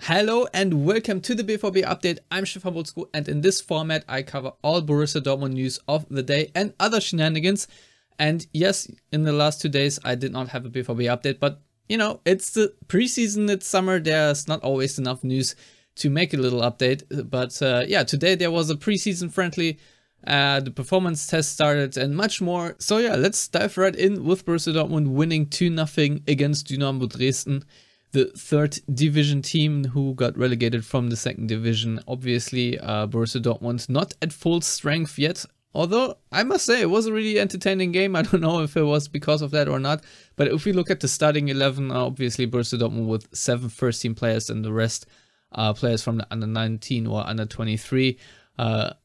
Hello and welcome to the BVB update. I'm Stefan Butzko, and in this format I cover all Borussia Dortmund news of the day and other shenanigans. And yes, in the last 2 days I did not have a BVB update, but you know, it's the preseason, it's summer, there's not always enough news to make a little update. But yeah, today there was a preseason friendly, the performance test started and much more. So yeah, let's dive right in with Borussia Dortmund winning 2-0 against Dynamo Dresden, the third division team who got relegated from the second division. Obviously, Borussia Dortmund not at full strength yet, although I must say it was a really entertaining game. I don't know if it was because of that or not, but if we look at the starting 11, obviously Borussia Dortmund with 7 first-team players and the rest players from the under-19 or under-23.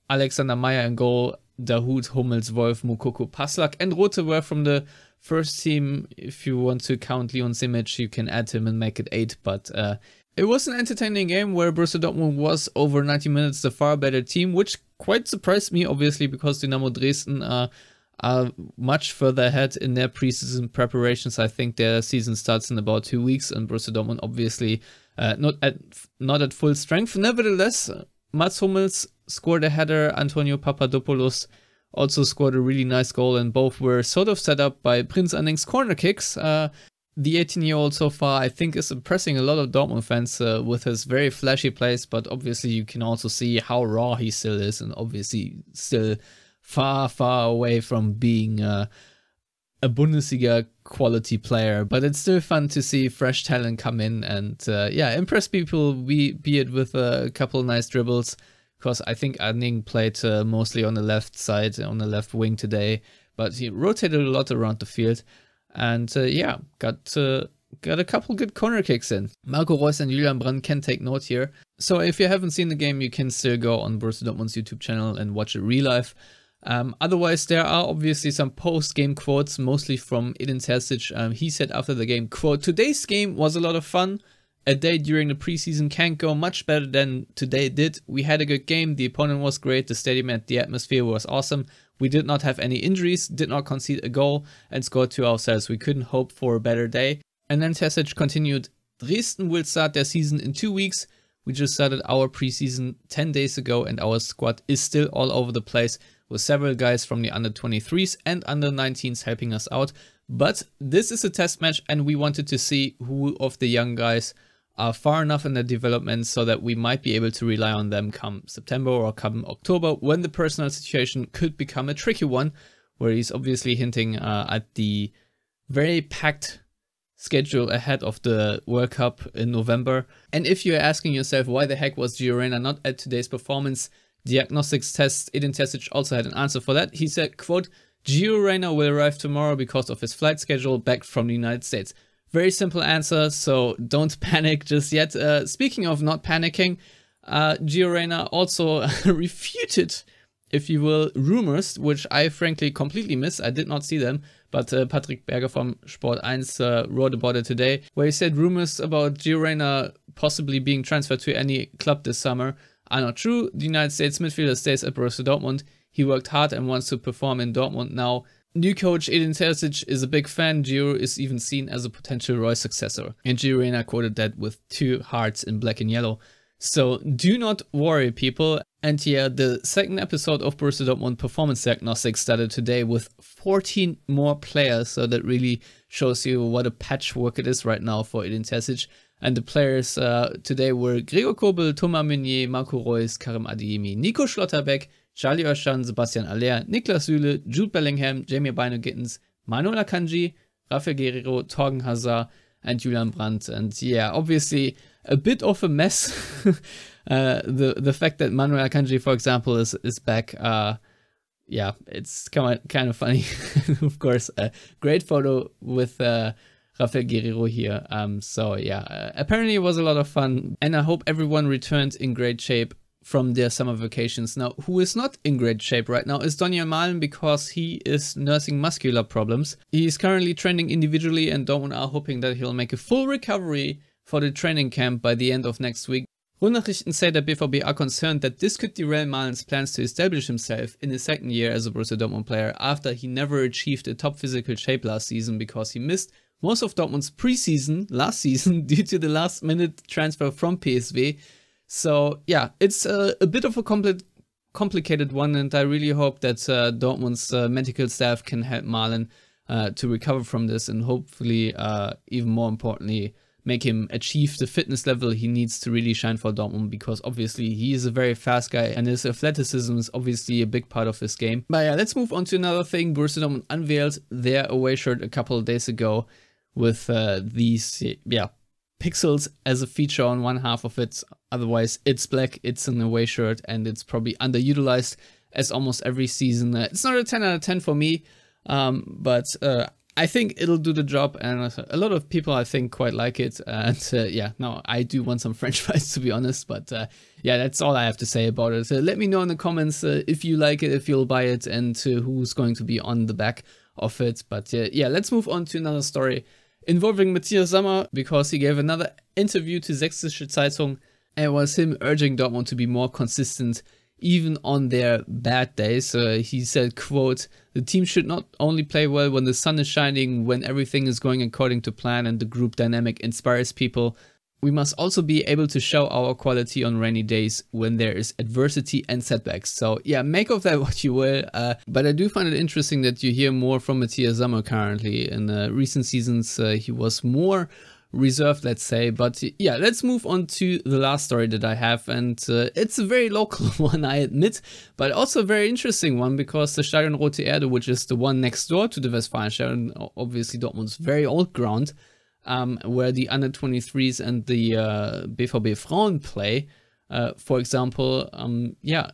Alexander Meyer in goal, Dahoud, Hummels, Wolf, Moukoko, Paslak, and Rote were from the first team. If you want to count Leon Simic, you can add him and make it 8. But it was an entertaining game where Borussia Dortmund was over 90 minutes the far better team, which quite surprised me, obviously, because Dynamo Dresden are much further ahead in their preseason preparations. I think their season starts in about 2 weeks, and Borussia Dortmund obviously not at full strength. Nevertheless, Mats Hummels scored a header. Antonio Papadopoulos also scored a really nice goal, and both were sort of set up by Prince Anning's corner kicks. The 18-year-old so far, I think, is impressing a lot of Dortmund fans with his very flashy plays, but obviously you can also see how raw he still is, and obviously still far, far away from being a Bundesliga quality player. But it's still fun to see fresh talent come in and yeah, impress people, be it with a couple nice dribbles, because I think Anning played mostly on the left side, on the left wing today, but he rotated a lot around the field, and yeah, got a couple good corner kicks in. Marco Reus and Julian Brandt can take note here. So if you haven't seen the game, you can still go on Borussia Dortmund's YouTube channel and watch it real life. Otherwise, there are obviously some post-game quotes, mostly from Edin Terzic. He said after the game, quote, "Today's game was a lot of fun. A day during the preseason can't go much better than today did. We had a good game, the opponent was great, the stadium and the atmosphere was awesome. We did not have any injuries, did not concede a goal, and scored 2 ourselves. We couldn't hope for a better day." And then Terzic continued, "Dresden will start their season in 2 weeks. We just started our preseason 10 days ago, and our squad is still all over the place, with several guys from the under-23s and under-19s helping us out. But this is a test match, and we wanted to see who of the young guys are far enough in their development so that we might be able to rely on them come September or come October, when the personal situation could become a tricky one," where he's obviously hinting at the very packed schedule ahead of the World Cup in November. And if you're asking yourself why the heck was Gio Reyna not at today's performance diagnostics test, Edin Terzic also had an answer for that. He said, quote, "Gio Reyna will arrive tomorrow because of his flight schedule back from the United States." Very simple answer, so don't panic just yet. Speaking of not panicking, Gio Reyna also refuted, if you will, rumors, which I frankly completely miss. I did not see them, but Patrick Berger from Sport 1 wrote about it today, where he said rumors about Gio Reyna possibly being transferred to any club this summer are not true. The United States midfielder stays at Borussia Dortmund. He worked hard and wants to perform in Dortmund now. New coach Edin Terzic is a big fan. Gio is even seen as a potential Roy successor. And Gio Reyna quoted that with 2 hearts in black and yellow. So do not worry, people. And yeah, the second episode of Borussia Dortmund Performance Diagnostics started today with 14 more players. So that really shows you what a patchwork it is right now for Edin Terzic. And the players today were Gregor Kobel, Thomas Meunier, Marco Reus, Karim Adeyemi, Nico Schlotterbeck, Charlie Oeschan, Sebastian Aller, Niklas Süle, Jude Bellingham, Jamie Bino-Gittens, Manuel Akanji, Rafael Guerreiro, Thorgan Hazard, and Julian Brandt. And yeah, obviously a bit of a mess. The fact that Manuel Akanji, for example, is back, yeah, it's kind of funny. Of course, a great photo with Rafael Guerreiro here. So yeah, apparently it was a lot of fun, and I hope everyone returned in great shape from their summer vacations. Now, who is not in great shape right now is Donyell Malen, because he is nursing muscular problems. He is currently training individually, and Dortmund are hoping that he'll make a full recovery for the training camp by the end of next week. Rundnachrichten say that BVB are concerned that this could derail Malen's plans to establish himself in his second year as a Borussia Dortmund player, after he never achieved a top physical shape last season because he missed most of Dortmund's preseason last season due to the last minute transfer from PSV. So yeah, it's a bit of a complicated one, and I really hope that Dortmund's medical staff can help Malen to recover from this, and hopefully, even more importantly, make him achieve the fitness level he needs to really shine for Dortmund, because obviously he is a very fast guy and his athleticism is obviously a big part of his game. But yeah, let's move on to another thing. Borussia Dortmund unveiled their away shirt a couple of days ago with these pixels as a feature on one half of it. Otherwise, it's black, it's an away shirt, and it's probably underutilized as almost every season. It's not a 10 out of 10 for me, but I think it'll do the job, and a lot of people I think quite like it. And yeah, now I do want some French fries, to be honest, but yeah, that's all I have to say about it. Let me know in the comments if you like it, if you'll buy it, and who's going to be on the back of it. But yeah, let's move on to another story involving Matthias Sammer, because he gave another interview to Sächsische Zeitung, and it was him urging Dortmund to be more consistent even on their bad days. He said, quote, "The team should not only play well when the sun is shining, when everything is going according to plan and the group dynamic inspires people. We must also be able to show our quality on rainy days when there is adversity and setbacks." So yeah, make of that what you will. But I do find it interesting that you hear more from Matthias Sammer currently. In recent seasons, he was more reserved, let's say. But yeah, let's move on to the last story that I have, and it's a very local one, I admit, but also a very interesting one, because the Stadion Rote Erde, which is the one next door to the Westfalenstadion, obviously Dortmund's very old ground, where the under-23s and the BVB Frauen play, for example, yeah,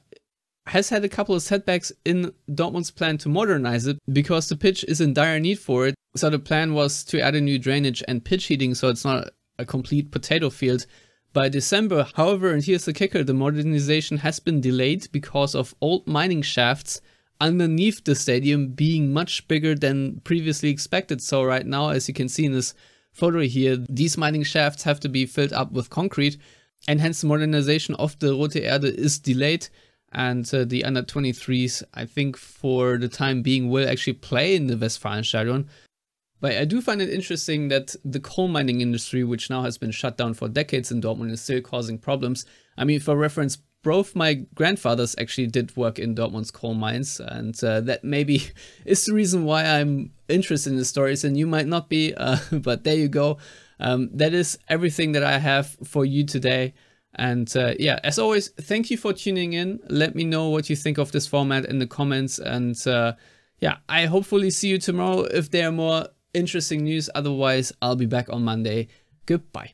has had a couple of setbacks in Dortmund's plan to modernize it, because the pitch is in dire need for it. So the plan was to add a new drainage and pitch heating, so it's not a complete potato field by December. However, and here's the kicker, the modernization has been delayed because of old mining shafts underneath the stadium being much bigger than previously expected. So right now, as you can see in this photo here, these mining shafts have to be filled up with concrete, and hence the modernization of the Rote Erde is delayed. And the under-23s, I think for the time being, will actually play in the Westfalenstadion. But I do find it interesting that the coal mining industry, which now has been shut down for decades in Dortmund, is still causing problems. I mean, for reference, both my grandfathers actually did work in Dortmund's coal mines, and that maybe is the reason why I'm interested in the stories, and you might not be, but there you go. That is everything that I have for you today. And yeah, as always, thank you for tuning in. Let me know what you think of this format in the comments. And yeah, I hopefully see you tomorrow if there are more interesting news. Otherwise, I'll be back on Monday. Goodbye.